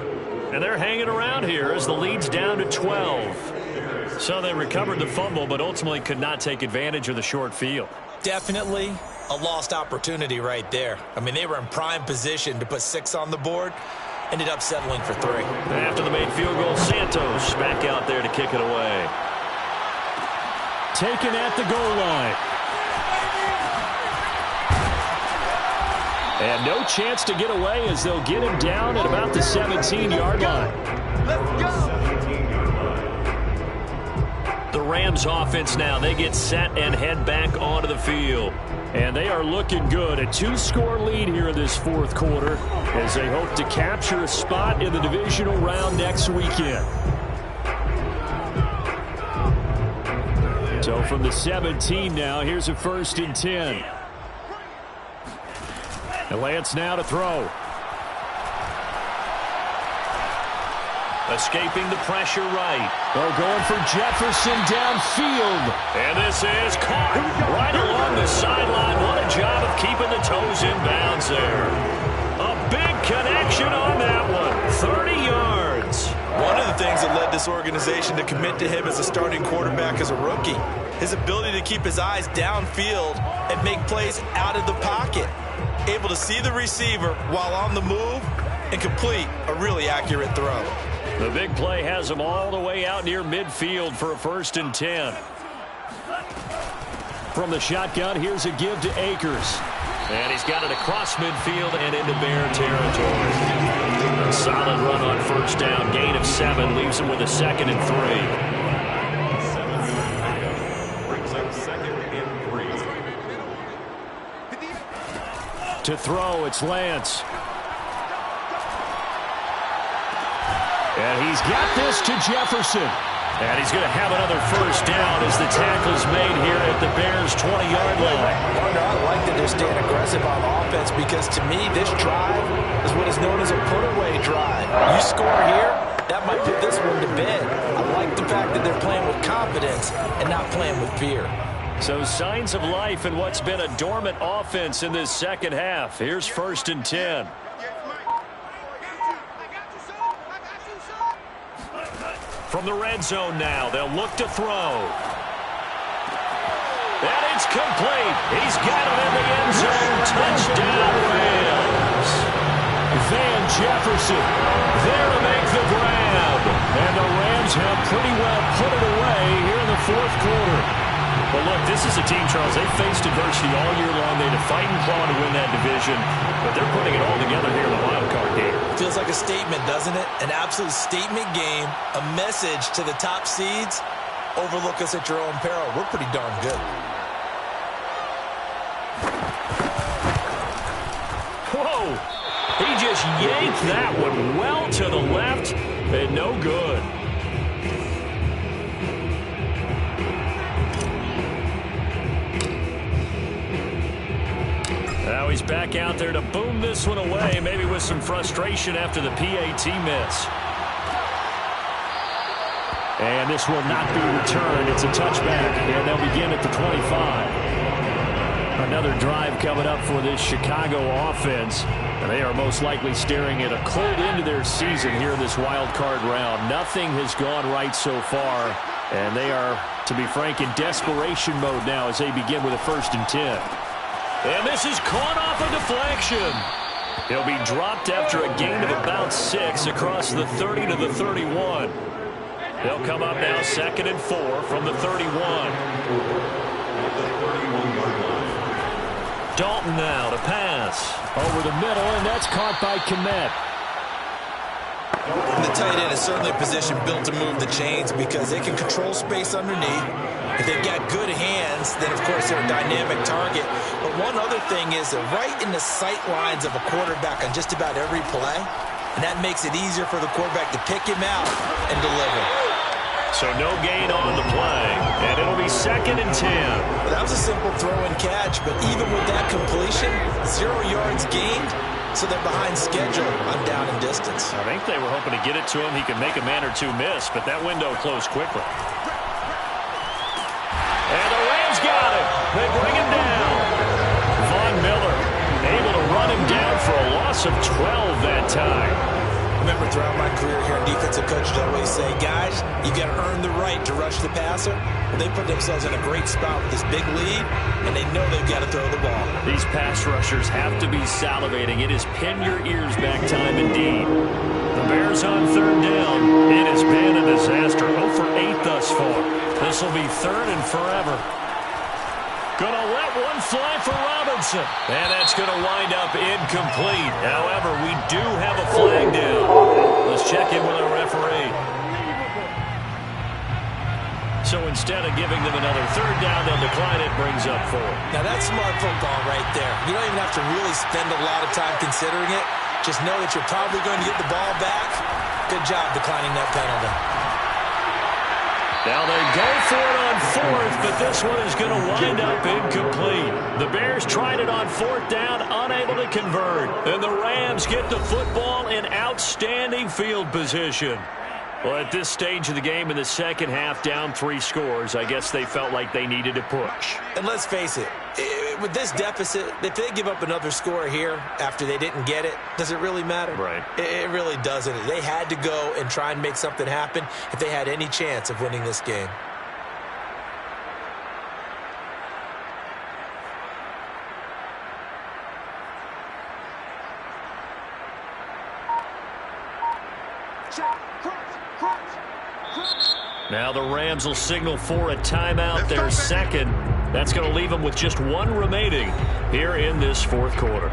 And they're hanging around here as the lead's down to 12. So they recovered the fumble, but ultimately could not take advantage of the short field.
Definitely a lost opportunity right there. I mean, they were in prime position to put 6 on the board. Ended up settling for 3.
After the made field goal, Santos back out there to kick it away. Taken at the goal line. And no chance to get away as they'll get him down at about the 17-yard line.
Let's go.
The Rams offense now, they get set and head back onto the field. And they are looking good. A 2-score lead here in this fourth quarter as they hope to capture a spot in the divisional round next weekend. So from the 17 now, here's a 1st and 10. And Lance now to throw. Escaping the pressure right. They're going for Jefferson downfield. And this is caught right along the sideline. What a job of keeping the toes in bounds there. A big connection on that one. 30 yards.
One of the things that led this organization to commit to him as a starting quarterback as a rookie, his ability to keep his eyes downfield and make plays out of the pocket. Able to see the receiver while on the move and complete a really accurate throw.
The big play has him all the way out near midfield for a 1st and 10. From the shotgun, here's a give to Akers. And he's got it across midfield and into Bear territory. A solid run on 1st down. Gain of 7 leaves him with a 2nd and 3. To throw, it's Lance. And he's got this to Jefferson. And he's going to have another 1st down as the tackle's made here at the Bears' 20-yard line.
Partner, I like that they're staying aggressive on offense because to me, this drive is what is known as a put-away drive. You score here, that might put this one to bed. I like the fact that they're playing with confidence and not playing with fear.
So signs of life in what's been a dormant offense in this second half. Here's 1st and 10. From the red zone now, they'll look to throw. And it's complete. He's got him in the end zone. Touchdown, Rams. Van Jefferson there to make the grab. And the Rams have pretty well put it away here in the fourth quarter. But look, this is a team, Charles, they faced adversity all year long. They had to fight and claw to win that division, but they're putting it all together here in the wild card game.
Feels like a statement, doesn't it? An absolute statement game, a message to the top seeds. Overlook us at your own peril. We're pretty darn good.
Whoa! He just yanked that one well to the left, and no good. Now he's back out there to boom this one away, maybe with some frustration after the PAT miss. And this will not be returned. It's a touchback, and they'll begin at the 25. Another drive coming up for this Chicago offense. And they are most likely staring at a cold end to their season here in this wild card round. Nothing has gone right so far, and they are, to be frank, in desperation mode now as they begin with a 1st and 10. And this is caught off a deflection. He'll be dropped after a gain of about 6 across the 30 to the 31. They'll come up now 2nd and 4 from the 31. Dalton now to pass. Over the middle, and that's caught by Kmet.
The tight end is certainly a position built to move the chains because they can control space underneath. If they've got good hands, then of course they're a dynamic target. But one other thing is they're right in the sight lines of a quarterback on just about every play. And that makes it easier for the quarterback to pick him out and deliver.
So no gain on the play, and it'll be 2nd and 10.
Well, that was a simple throw and catch, but even with that completion, 0 yards gained, so they're behind schedule on down and distance.
I think they were hoping to get it to him. He could make a man or two miss, but that window closed quickly. And the Rams got it. They bring him down. Von Miller able to run him down for a loss of 12 that time.
Remember, throughout my career here, defensive coaches always say, guys, you got to earn the right to rush the passer. Well, they put themselves in a great spot with this big lead, and they know they've got to throw the ball.
These pass rushers have to be salivating. It is pin your ears back time indeed. The Bears on 3rd down. It has been a disaster. 0 for 8 thus far. This will be 3rd and forever. Gonna let one fly for Robinson. And that's gonna wind up incomplete. However, we do have a flag down. Let's check in with our referee. So instead of giving them another 3rd down, they'll decline it. Brings up 4.
Now that's smart football right there. You don't even have to really spend a lot of time considering it. Just know that you're probably going to get the ball back. Good job declining that penalty.
Now they go for it on 4th, but this one is going to wind up incomplete. The Bears tried it on 4th down, unable to convert. And the Rams get the football in outstanding field position. Well, at this stage of the game in the second half, down 3 scores, I guess they felt like they needed to push.
And let's face it, with this deficit, if they give up another score here after they didn't get it, does it really matter?
Right.
It really doesn't. They had to go and try and make something happen if they had any chance of winning this game.
Now the Rams will signal for a timeout, their 2nd. That's going to leave them with just 1 remaining here in this 4th quarter.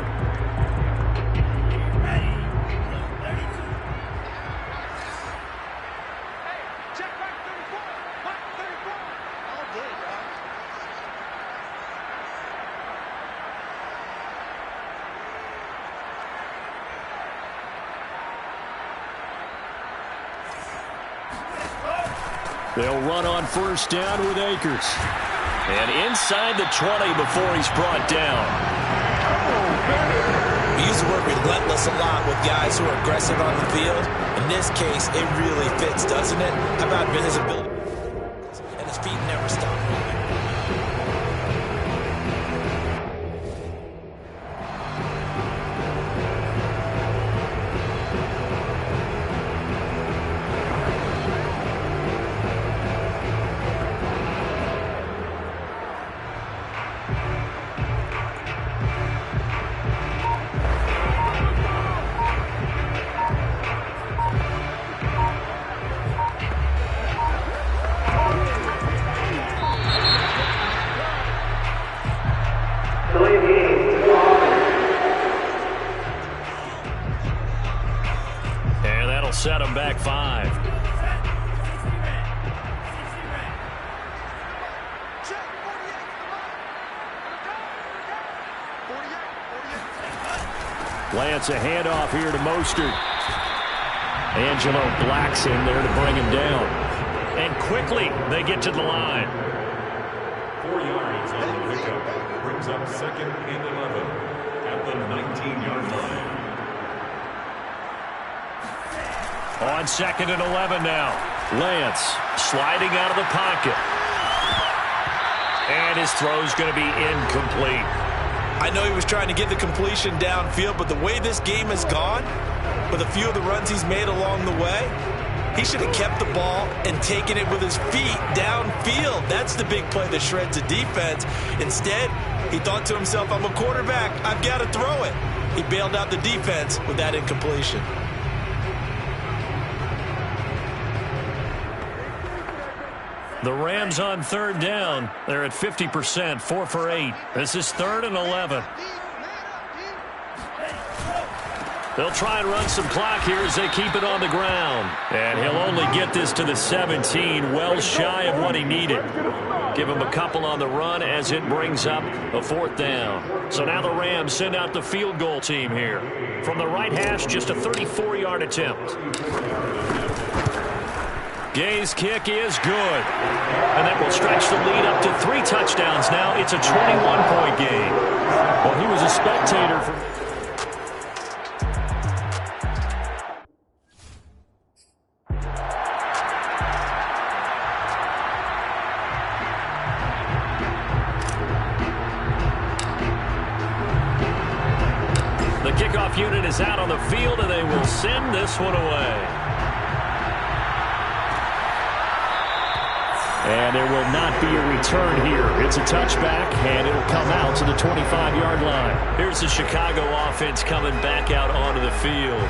They'll run on 1st down with Akers. And inside the 20 before he's brought down.
We use the word relentless a lot with guys who are aggressive on the field. In this case, it really fits, doesn't it? How about his ability? And his feet never stop moving.
And that'll set them back 5. Lance, a handoff here to Mostert. Angelo Black's in there to bring him down. And quickly, they get to the line.
4 yards on the pickup. Brings up 2nd and 11 at the 19-yard line.
On 2nd and 11 now. Lance sliding out of the pocket. And his throw's going to be incomplete.
I know he was trying to get the completion downfield, but the way this game has gone, with a few of the runs he's made along the way, he should have kept the ball and taken it with his feet downfield. That's the big play that shreds the defense. Instead, he thought to himself, I'm a quarterback. I've got to throw it. He bailed out the defense with that incompletion.
The Rams on 3rd down. They're at 50%, 4 for 8. This is 3rd and 11. They'll try and run some clock here as they keep it on the ground. And he'll only get this to the 17, well shy of what he needed. Give him a couple on the run as it brings up a 4th down. So now the Rams send out the field goal team here. From the right hash, just a 34-yard attempt. Gay's kick is good. And that will stretch the lead up to 3 touchdowns now. It's a 21-point game. Well, he was a spectator for... The kickoff unit is out on the field, and they will send this one away. And there will not be a return here. It's a touchback, and it'll come out to the 25-yard line. Here's the Chicago offense coming back out onto the field.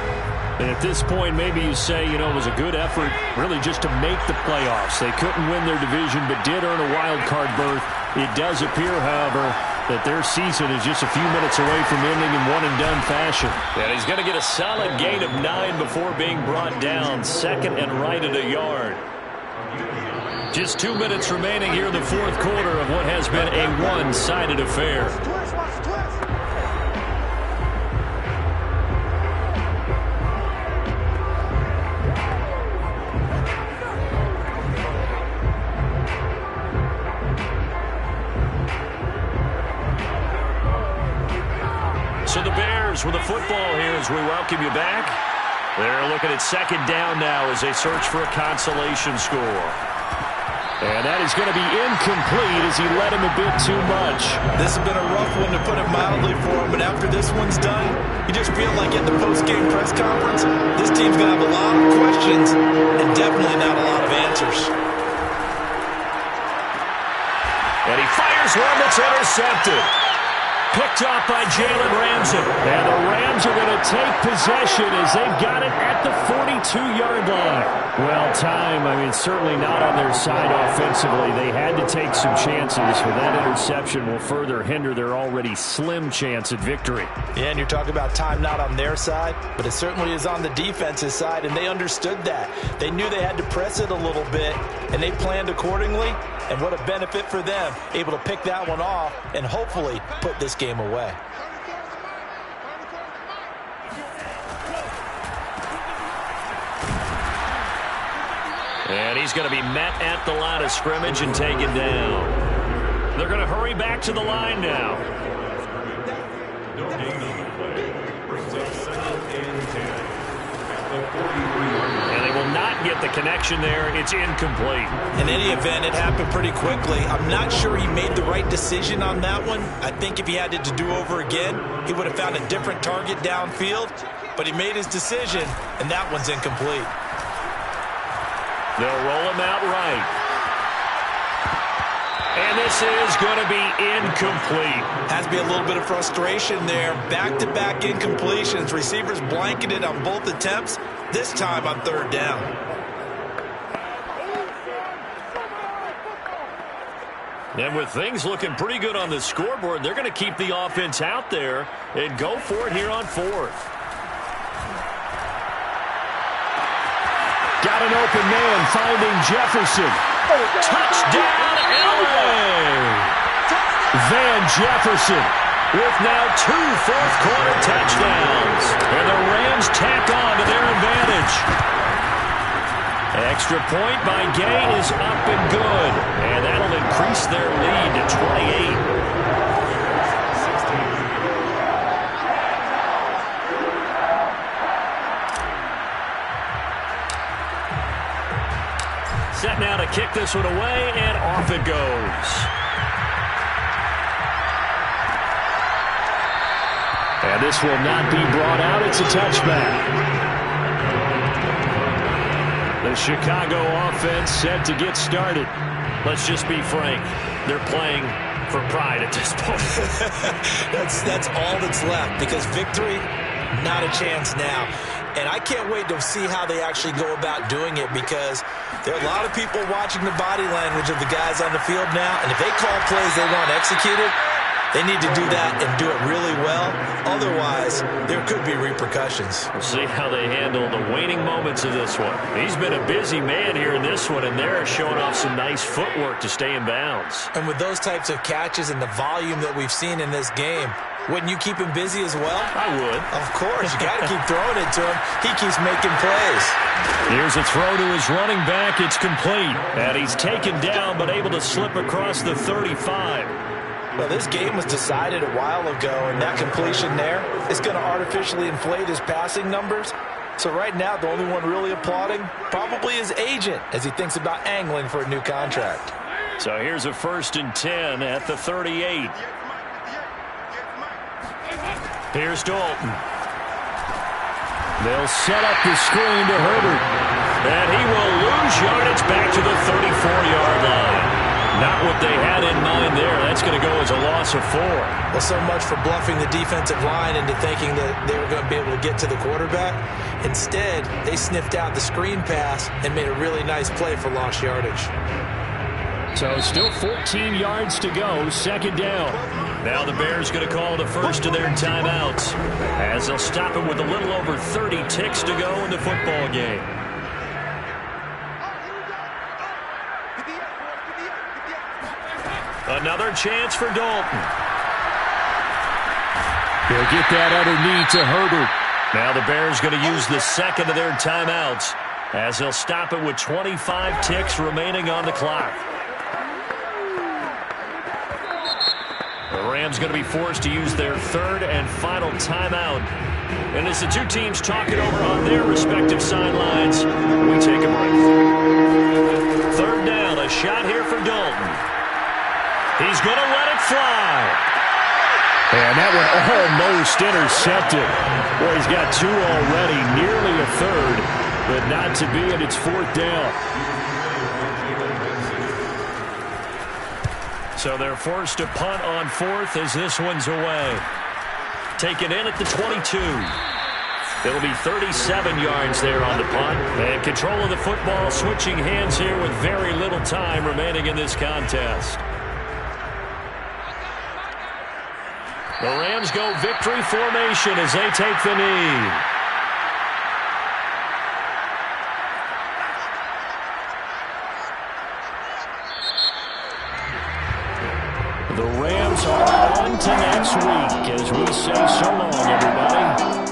And at this point, maybe you say, you know, it was a good effort really just to make the playoffs. They couldn't win their division, but did earn a wild card berth. It does appear, however, that their season is just a few minutes away from ending in one-and-done fashion. And he's going to get a solid gain of 9 before being brought down. Second and right at a yard. Just 2 minutes remaining here in the fourth quarter of what has been a one-sided affair. So the Bears with the football here as we welcome you back. They're looking at second down now as they search for a consolation score. And that is going to be incomplete as he led him a bit too much.
This has been a rough one, to put it mildly, for him. But after this one's done, you just feel like at the post-game press conference, this team's going to have a lot of questions and definitely not a lot of answers.
And he fires one that's intercepted. Picked off by Jalen Ramsey. And the Rams are going to take possession as they've got it at the 42-yard line. Well, time, I mean, certainly not on their side offensively. They had to take some chances, but that interception will further hinder their already slim chance at victory.
Yeah, and you're talking about time not on their side, but it certainly is on the defense's side, and they understood that. They knew they had to press it a little bit, and they planned accordingly, and what a benefit for them, able to pick that one off and hopefully put this game away.
And he's going to be met at the line of scrimmage and taken down. They're going to hurry back to the line now.
No gain on the play. Brings up 2nd and 10 at the 43-yard line.
And they will not get the connection there. It's incomplete.
In any event, it happened pretty quickly. I'm not sure he made the right decision on that one. I think if he had it to do over again, he would have found a different target downfield. But he made his decision, and that one's incomplete.
They'll roll him out right. And this is going to be incomplete.
Has to be a little bit of frustration there. Back-to-back incompletions. Receivers blanketed on both attempts, this time on 3rd down.
And with things looking pretty good on the scoreboard, they're going to keep the offense out there and go for it here on 4th.
Got an open man, finding Jefferson.
Touchdown, LA!
Van Jefferson
With now 2 fourth-quarter touchdowns. And the Rams tack on to their advantage. Extra point by Gay is up and good. And that'll increase their lead to 28. Set now to kick this one away, and off it goes.
And this will not be brought out. It's a touchback. The Chicago offense set to get started.
Let's just be frank. They're playing for pride at this point.
That's all that's left, because victory, not a chance now. And I can't wait to see how they actually go about doing it, because there are a lot of people watching the body language of the guys on the field now, and if they call plays they want executed, They need to do that and do it really well. Otherwise, there could be repercussions.
We'll see how they handle the waning moments of this one. He's been a busy man here in this one, and they're showing off some nice footwork to stay in bounds.
And with those types of catches and the volume that we've seen in this game, wouldn't you keep him busy as well?
I would.
Of course. You got to keep throwing it to him. He keeps making plays.
Here's a throw to his running back. It's complete. And he's taken down but able to slip across the 35.
Well, this game was decided a while ago, and that completion there is going to artificially inflate his passing numbers. So right now, the only one really applauding probably his agent as he thinks about angling for a new contract.
So here's a 1st and 10 at the 38. Here's Dalton. They'll set up the screen to Herbert. And he will lose yardage back to the 34-yard line. Not what they had in mind there. That's going to go as a loss of 4.
Well, so much for bluffing the defensive line into thinking that they were going to be able to get to the quarterback. Instead, they sniffed out the screen pass and made a really nice play for lost yardage.
So still 14 yards to go, 2nd down. Now the Bears going to call the first of their timeouts as they'll stop it with a little over 30 ticks to go in the football game. Another chance for Dalton. They'll get that underneath to Herbert. Now the Bears going to use the second of their timeouts as they'll stop it with 25 ticks remaining on the clock. The Rams going to be forced to use their 3rd and final timeout. And as the two teams talk it over on their respective sidelines, we take a break. 3rd down, a shot here for Dalton. He's going to let it fly. And that one almost intercepted. Boy, he's got 2 already, nearly a 3rd, but not to be, and it's 4th down. So they're forced to punt on 4th as this one's away. Taken in at the 22. It'll be 37 yards there on the punt. And control of the football switching hands here with very little time remaining in this contest. The Rams go victory formation as they take the knee. The Rams are on to next week as we say so long, everybody.